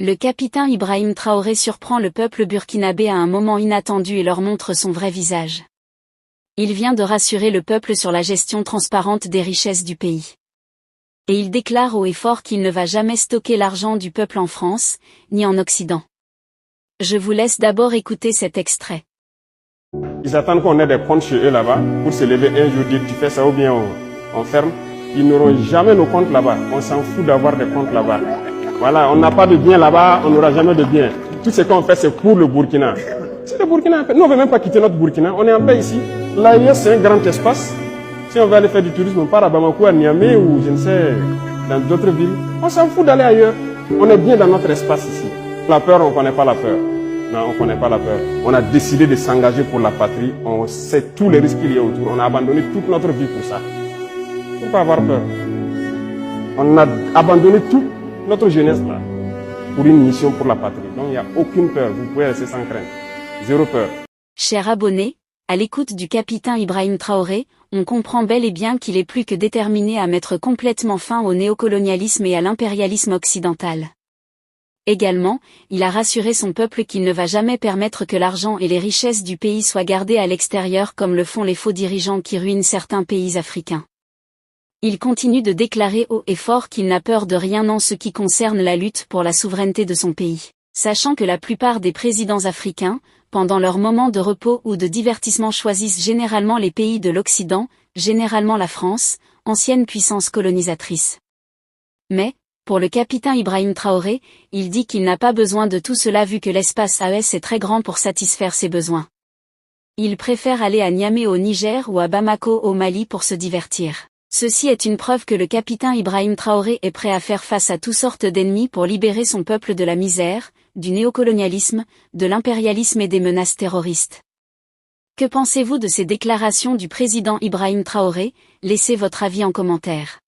Le capitaine Ibrahim Traoré surprend le peuple burkinabé à un moment inattendu et leur montre son vrai visage. Il vient de rassurer le peuple sur la gestion transparente des richesses du pays. Et il déclare haut et fort qu'il ne va jamais stocker l'argent du peuple en France, ni en Occident. Je vous laisse d'abord écouter cet extrait. Ils attendent qu'on ait des comptes chez eux là-bas pour se lever un jour, dire tu fais ça ou bien on ferme. Ils n'auront jamais nos comptes là-bas. On s'en fout d'avoir des comptes là-bas. Voilà, on n'a pas de bien là-bas, on n'aura jamais de bien. Tout ce qu'on fait, c'est pour le Burkina. C'est le Burkina. Nous, on ne veut même pas quitter notre Burkina. On est en paix ici. Là, c'est un grand espace. Si on veut aller faire du tourisme, on part à Bamako, à Niamey ou je ne sais, dans d'autres villes. On s'en fout d'aller ailleurs. On est bien dans notre espace ici. La peur, on ne connaît pas la peur. Non, on ne connaît pas la peur. On a décidé de s'engager pour la patrie. On sait tous les risques qu'il y a autour. On a abandonné toute notre vie pour ça. Pourquoi avoir peur? On a abandonné toute notre jeunesse là pour une mission pour la patrie. Donc il n'y a aucune peur. Vous pouvez rester sans crainte. Zéro peur. Chers abonnés, à l'écoute du capitaine Ibrahim Traoré, on comprend bel et bien qu'il est plus que déterminé à mettre complètement fin au néocolonialisme et à l'impérialisme occidental. Également, il a rassuré son peuple qu'il ne va jamais permettre que l'argent et les richesses du pays soient gardées à l'extérieur comme le font les faux dirigeants qui ruinent certains pays africains. Il continue de déclarer haut et fort qu'il n'a peur de rien en ce qui concerne la lutte pour la souveraineté de son pays, sachant que la plupart des présidents africains, pendant leurs moments de repos ou de divertissement choisissent généralement les pays de l'Occident, généralement la France, ancienne puissance colonisatrice. Mais, pour le capitaine Ibrahim Traoré, il dit qu'il n'a pas besoin de tout cela vu que l'espace AES est très grand pour satisfaire ses besoins. Il préfère aller à Niamey au Niger ou à Bamako au Mali pour se divertir. Ceci est une preuve que le capitaine Ibrahim Traoré est prêt à faire face à toutes sortes d'ennemis pour libérer son peuple de la misère, du néocolonialisme, de l'impérialisme et des menaces terroristes. Que pensez-vous de ces déclarations du président Ibrahim Traoré? Laissez votre avis en commentaire.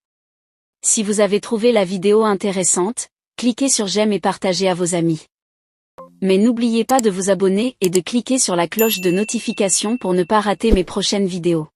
Si vous avez trouvé la vidéo intéressante, cliquez sur j'aime et partagez à vos amis. Mais n'oubliez pas de vous abonner et de cliquer sur la cloche de notification pour ne pas rater mes prochaines vidéos.